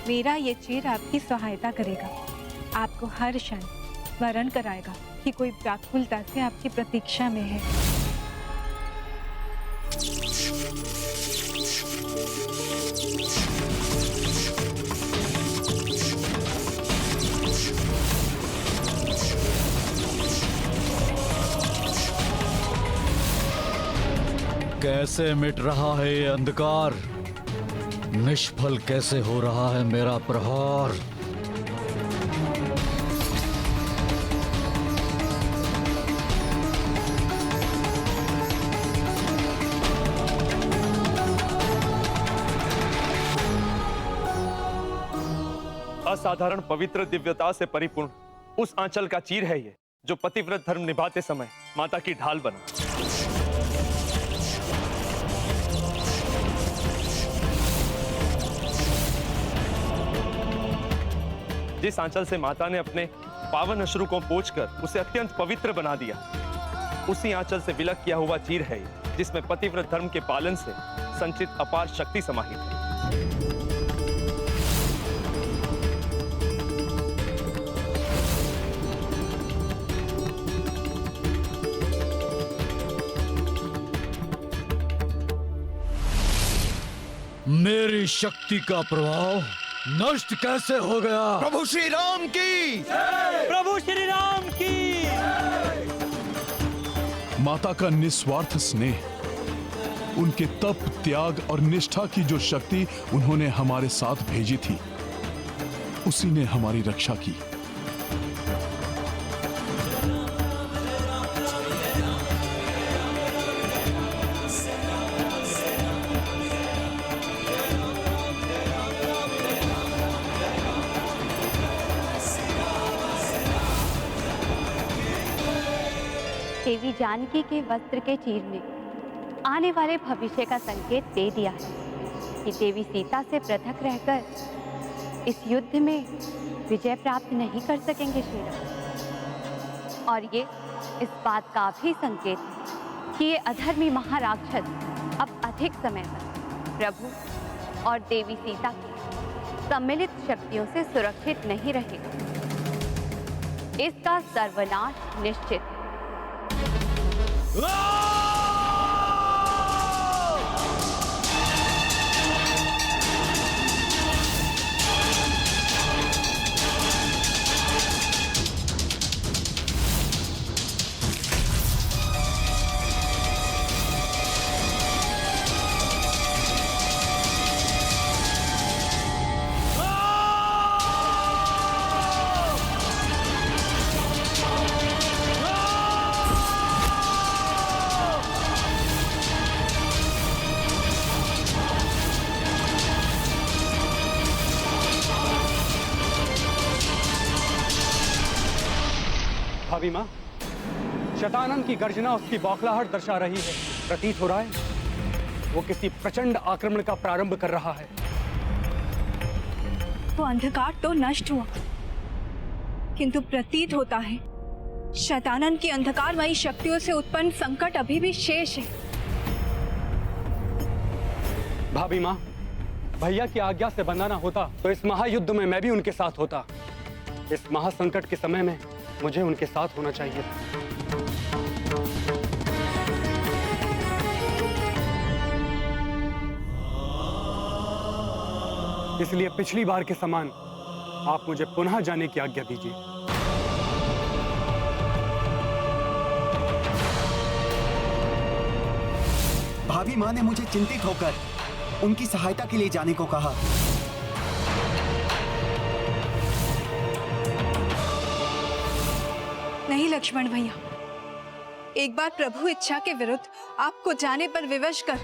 मेरा ये चीर आपकी सहायता करेगा, आपको हर क्षण स्मरण कराएगा कि कोई व्याकुलता से आपकी प्रतीक्षा में है। कैसे मिट रहा है ये अंधकार, निष्फल कैसे हो रहा है मेरा प्रहार। असाधारण पवित्र दिव्यता से परिपूर्ण उस आंचल का चीर है ये, जो पतिव्रत धर्म निभाते समय माता की ढाल बना। जिस आंचल से माता ने अपने पावन अश्रु को पोंछकर उसे अत्यंत पवित्र बना दिया, उसी आंचल से विलक किया हुआ चीर है ये, जिसमें पतिव्रत धर्म के पालन से संचित अपार शक्ति समाहित है। मेरी शक्ति का प्रभाव नष्ट कैसे हो गया? प्रभु श्री राम की जय! प्रभु श्री राम की। माता का निस्वार्थ स्नेह, उनके तप, त्याग और निष्ठा की जो शक्ति उन्होंने हमारे साथ भेजी थी, उसी ने हमारी रक्षा की। देवी जानकी के वस्त्र के चीर ने आने वाले भविष्य का संकेत दे दिया है कि देवी सीता से पृथक रहकर इस युद्ध में विजय प्राप्त नहीं कर सकेंगे श्री राम। और ये इस बात का भी संकेत है कि ये अधर्मी महाराक्षस अब अधिक समय तक प्रभु और देवी सीता की सम्मिलित शक्तियों से सुरक्षित नहीं रहेगा। इसका सर्वनाश निश्चित है। भाभी माँ, शतानन की गर्जना उसकी बौखलाहट दर्शा रही है। प्रतीत हो रहा है वो किसी प्रचंड आक्रमण का प्रारंभ कर रहा है। वो अंधकार तो नष्ट हुआ, किंतु प्रतीत होता है शतानन की अंधकारमयी शक्तियों से उत्पन्न संकट अभी भी शेष है। भाभी माँ, भैया की आज्ञा से बंधा ना होता तो इस महायुद्ध में मैं भी उनके साथ होता। इस महासंकट के समय में मुझे उनके साथ होना चाहिए। इसलिए पिछली बार के समान आप मुझे पुनः जाने की आज्ञा दीजिए। भाभी माँ ने मुझे चिंतित होकर उनकी सहायता के लिए जाने को कहा। नहीं लक्ष्मण भैया, एक बार प्रभु इच्छा के विरुद्ध आपको जाने पर विवश कर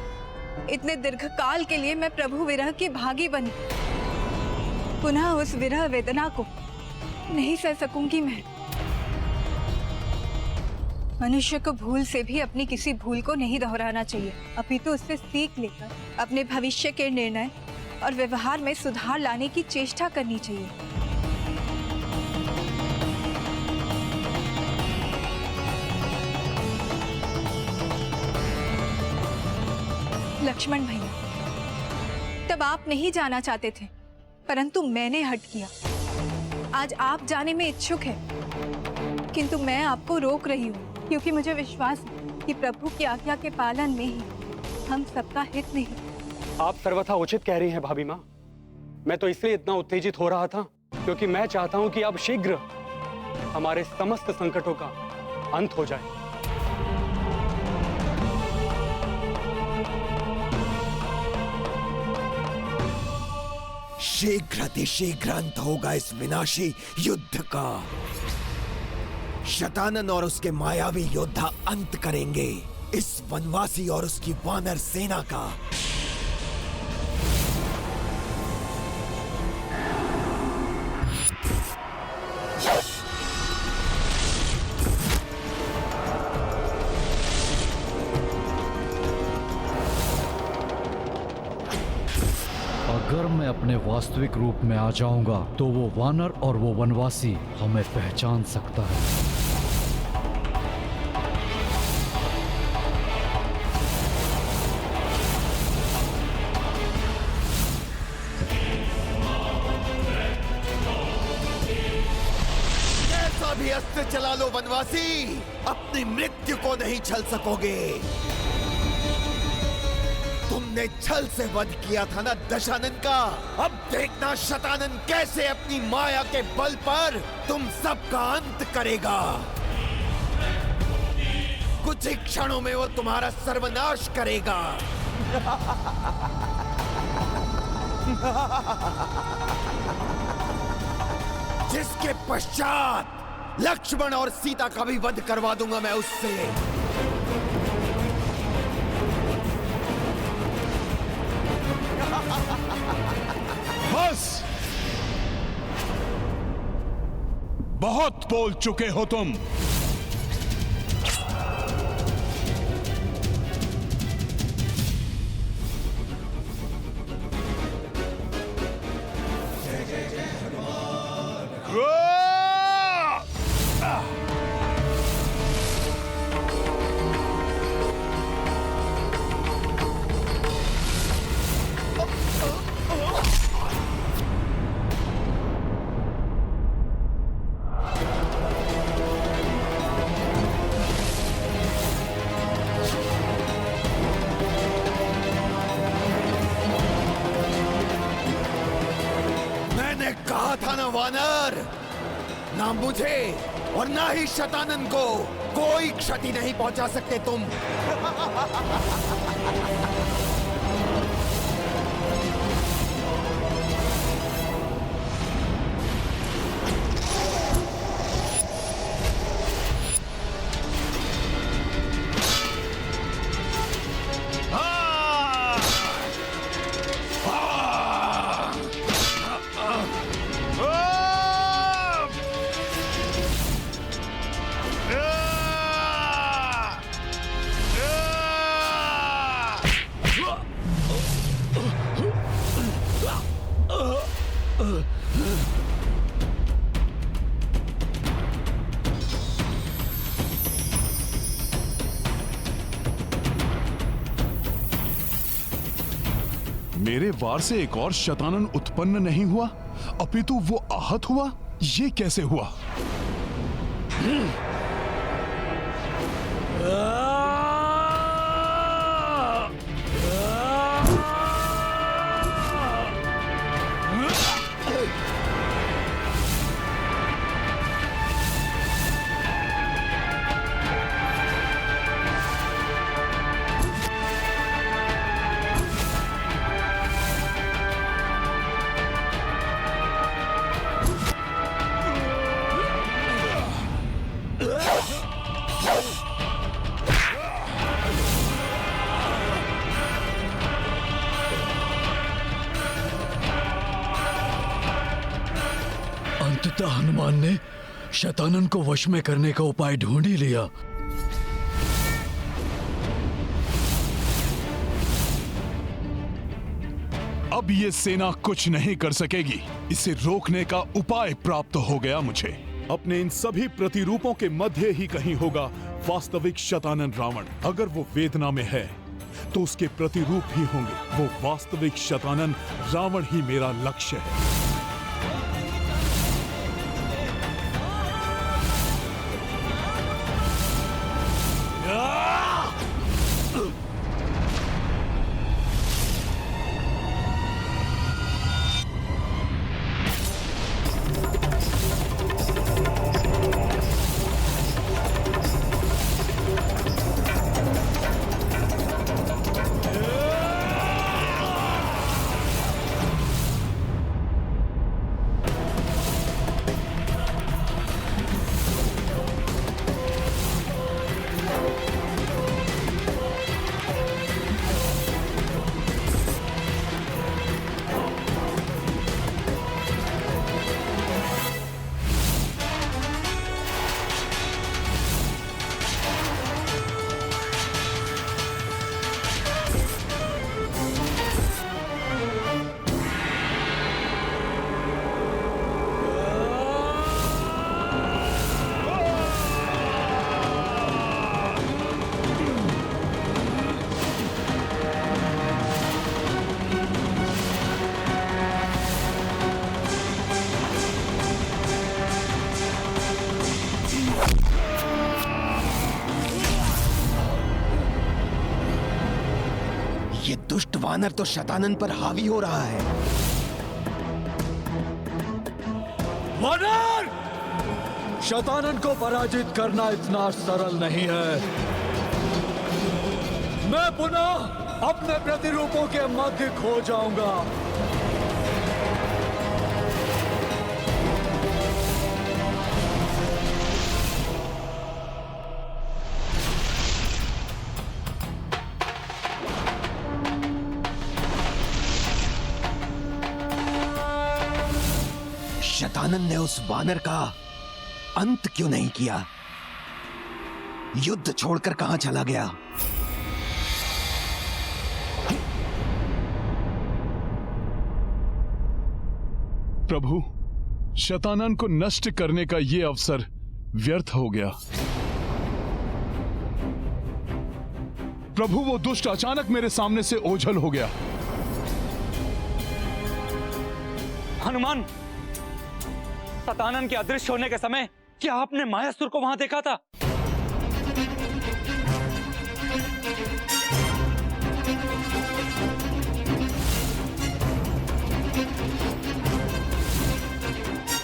इतने दीर्घकाल के लिए मैं प्रभु विरह की भागी बनी। पुनः उस विरह वेदना को नहीं सह सकूंगी मैं। मनुष्य को भूल से भी अपनी किसी भूल को नहीं दोहराना चाहिए, अपितु उससे सीख लेकर अपने भविष्य के निर्णय और व्यवहार में सुधार लाने की चेष्टा करनी चाहिए। लक्ष्मण भैया, तब आप नहीं जाना चाहते थे, परंतु मैंने हट किया। आज आप जाने में इच्छुक है, किंतु मैं आपको रोक रही हूँ, क्योंकि मुझे विश्वास है कि प्रभु की आज्ञा के पालन में ही हम सबका हित नहीं। आप सर्वथा उचित कह रही हैं भाभी माँ। मैं तो इसलिए इतना उत्तेजित हो रहा था क्योंकि मैं चाहता हूं कि अब शीघ्र हमारे समस्त संकटों का अंत हो जाए। शीघ्र अंत होगा इस विनाशी युद्ध का। शतानन और उसके मायावी योद्धा अंत करेंगे इस वनवासी और उसकी वानर सेना का। अगर मैं अपने वास्तविक रूप में आ जाऊंगा तो वो वानर और वो वनवासी हमें पहचान सकता है। कैसा भी अस्त्र चला लो वनवासी, अपनी मृत्यु को नहीं छल सकोगे। तुमने छल से वध किया था ना दशानन का, अब देखना शतानन कैसे अपनी माया के बल पर तुम सबका अंत करेगा। कुछ ही क्षणों में वो तुम्हारा सर्वनाश करेगा। जिसके पश्चात लक्ष्मण और सीता का भी वध करवा दूंगा मैं उससे। बस, बहुत बोल चुके हो तुम। कहा था ना वानर, ना मुझे और ना ही शतानन को कोई क्षति नहीं पहुंचा सकते तुम। मेरे वार से एक और शतानन उत्पन्न नहीं हुआ, अपितु वो आहत हुआ। ये कैसे हुआ? अंततः हनुमान ने शतानन को वश में करने का उपाय ढूंढ ही लिया। अब ये सेना कुछ नहीं कर सकेगी। इसे रोकने का उपाय प्राप्त हो गया मुझे। अपने इन सभी प्रतिरूपों के मध्य ही कहीं होगा वास्तविक शतानन रावण। अगर वो वेदना में है तो उसके प्रतिरूप ही होंगे। वो वास्तविक शतानन रावण ही मेरा लक्ष्य है। ये दुष्ट वानर तो शतानन पर हावी हो रहा है। वानर! शतानन को पराजित करना इतना सरल नहीं है। मैं पुनः अपने प्रतिरूपों के मध्य खो जाऊंगा। शतानन ने उस वानर का अंत क्यों नहीं किया? युद्ध छोड़कर कहां चला गया? प्रभु, शतानन को नष्ट करने का ये अवसर व्यर्थ हो गया। प्रभु, वो दुष्ट अचानक मेरे सामने से ओझल हो गया। हनुमान, शतानन के अदृश्य होने के समय क्या आपने मायासुर को वहां देखा था?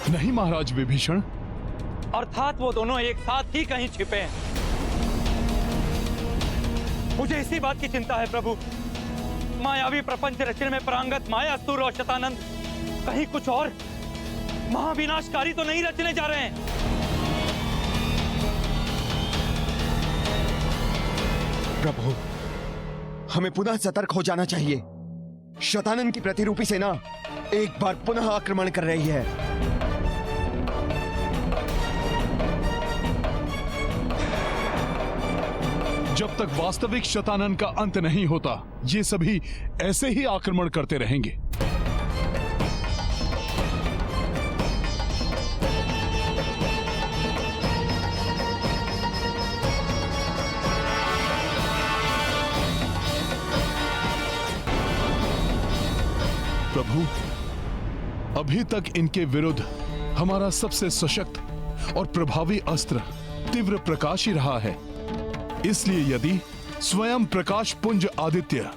नहीं महाराज विभीषण। अर्थात वो दोनों एक साथ ही कहीं छिपे हैं। मुझे इसी बात की चिंता है प्रभु। मायावी प्रपंच रचने में प्रांगत मायासुर और शतानंद कहीं कुछ और महाविनाशकारी तो नहीं रचने जा रहे हैं। प्रभु, हमें पुनः सतर्क हो जाना चाहिए। शतानन की प्रतिरूपी सेना एक बार पुनः आक्रमण कर रही है। जब तक वास्तविक शतानन का अंत नहीं होता, ये सभी ऐसे ही आक्रमण करते रहेंगे। प्रभु, अभी तक इनके विरुद्ध हमारा सबसे सशक्त और प्रभावी अस्त्र तीव्र प्रकाश ही रहा है। इसलिए यदि स्वयं प्रकाश पुंज आदित्य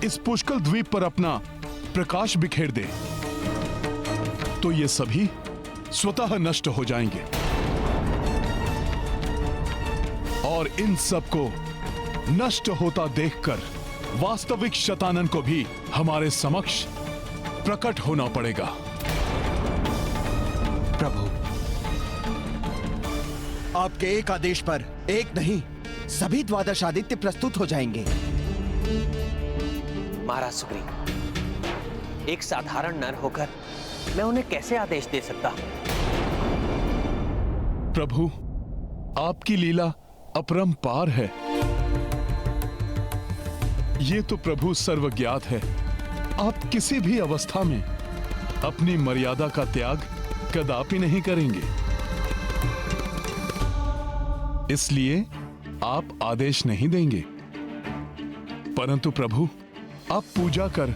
इस पुष्कल द्वीप पर अपना प्रकाश बिखेर दे, तो ये सभी स्वतः नष्ट हो जाएंगे और इन सबको नष्ट होता देखकर वास्तविक शतानन को भी हमारे समक्ष प्रकट होना पड़ेगा। प्रभु, आपके एक आदेश पर एक नहीं सभी द्वादश आदित्य प्रस्तुत हो जाएंगे। महाराज सुग्रीव, एक साधारण नर होकर मैं उन्हें कैसे आदेश दे सकता हूं? प्रभु, आपकी लीला अपरंपार है। ये तो प्रभु सर्वज्ञात है। आप किसी भी अवस्था में अपनी मर्यादा का त्याग कदापि नहीं करेंगे। इसलिए आप आदेश नहीं देंगे, परंतु प्रभु, आप पूजा कर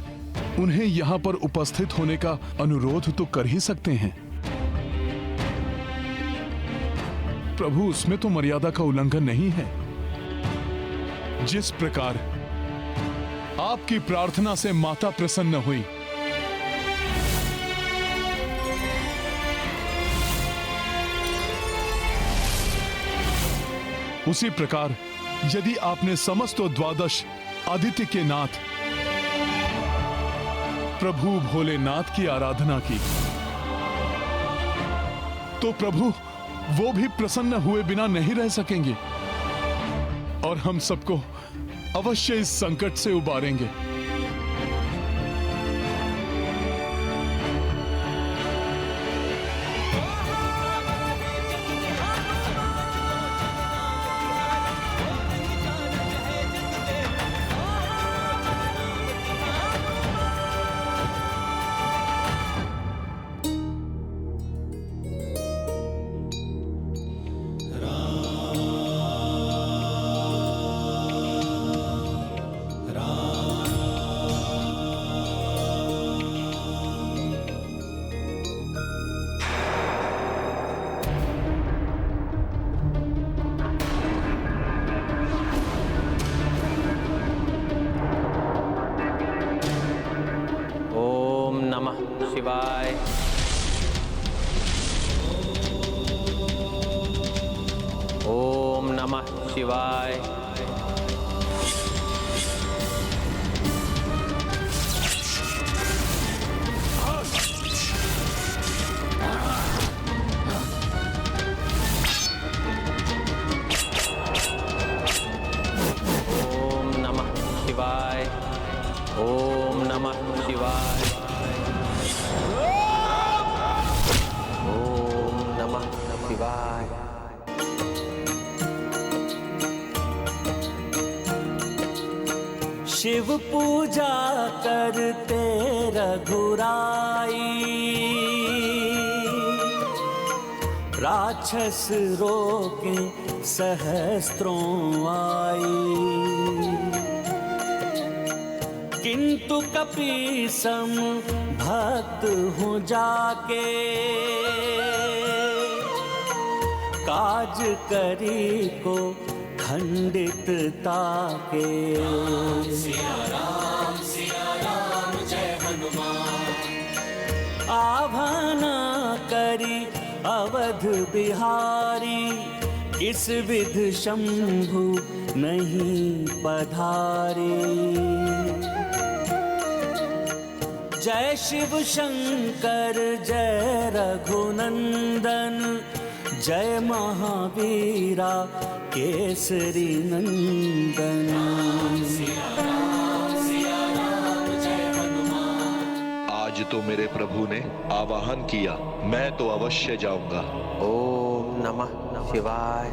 उन्हें यहाँ पर उपस्थित होने का अनुरोध तो कर ही सकते हैं। प्रभु, उसमें तो मर्यादा का उल्लंघन नहीं है। जिस प्रकार आपकी प्रार्थना से माता प्रसन्न हुई, उसी प्रकार यदि आपने समस्त द्वादश आदित्य के नाथ प्रभु भोलेनाथ की आराधना की, तो प्रभु वो भी प्रसन्न हुए बिना नहीं रह सकेंगे और हम सबको अवश्य इस संकट से उबारेंगे। शिवाय। ओम नमः शिवाय। ओम नमः शिवाय। ओम नमः शिवाय। ओम नमः शिवाय। शिव पूजा करते रघुराई, राक्षस रोके सहस्त्रों आई, किंतु कपीसम भक्त हूँ जाके, काज करी को खंडित ताके। सिया राम जय हनुमान, आभाना करी अवध बिहारी, किस विध शंभु नहीं पधारे। जय शिव शंकर जय रघुनंदन, जय महावीरा केसरी नंदन। आज तो मेरे प्रभु ने आवाहन किया, मैं तो अवश्य जाऊंगा। ओम नमः शिवाय।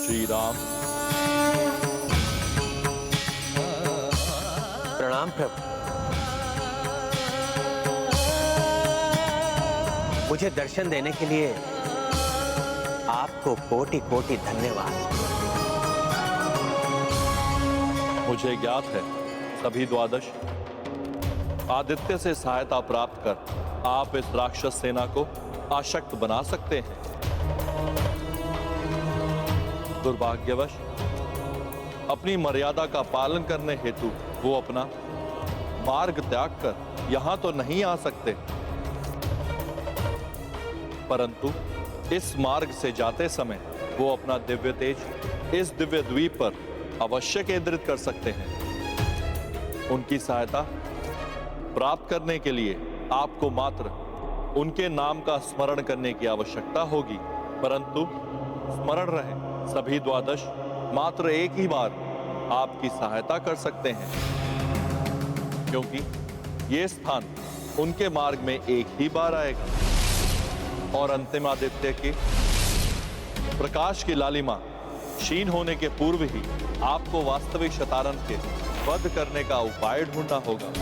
श्री राम। प्रणाम प्रभु। मुझे दर्शन देने के लिए आपको कोटि कोटि धन्यवाद। मुझे ज्ञात है सभी द्वादश आदित्य से सहायता प्राप्त कर आप इस राक्षस सेना को आशक्त बना सकते हैं। दुर्भाग्यवश अपनी मर्यादा का पालन करने हेतु वो अपना मार्ग त्याग कर यहां तो नहीं आ सकते, परंतु इस मार्ग से जाते समय वो अपना दिव्य तेज इस दिव्य द्वीप पर अवश्य केंद्रित कर सकते हैं। उनकी सहायता प्राप्त करने के लिए आपको मात्र उनके नाम का स्मरण करने की आवश्यकता होगी, परंतु स्मरण रहे सभी द्वादश मात्र एक ही बार आपकी सहायता कर सकते हैं, क्योंकि ये स्थान उनके मार्ग में एक ही बार आएगा और अंतिम आदित्य के प्रकाश की लालिमा क्षीण होने के पूर्व ही आपको वास्तविक शतानन के वध करने का उपाय ढूंढना होगा,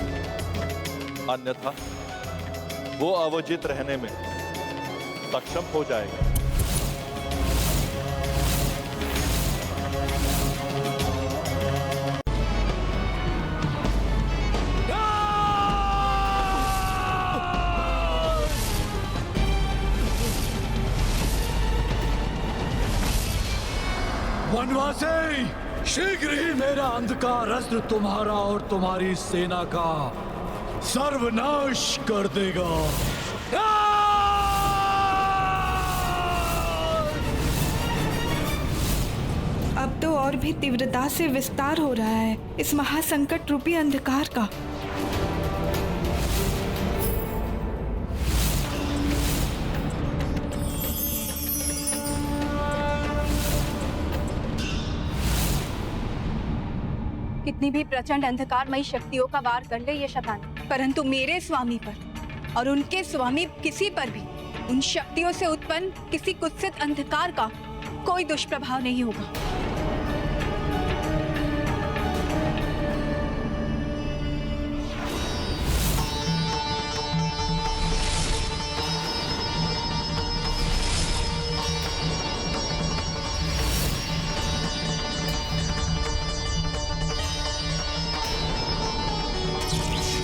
अन्यथा वो अवजित रहने में सक्षम हो जाएगा। वनवासी, शीघ्र ही मेरा अंधकार अस्त्र तुम्हारा और तुम्हारी सेना का सर्वनाश कर देगा। अब तो और भी तीव्रता से विस्तार हो रहा है इस महासंकट रूपी अंधकार का। कितनी भी प्रचंड अंधकारमयी शक्तियों का वार कर ले ये शैतान, परंतु मेरे स्वामी पर और उनके स्वामी किसी पर भी उन शक्तियों से उत्पन्न किसी कुत्सित अंधकार का कोई दुष्प्रभाव नहीं होगा।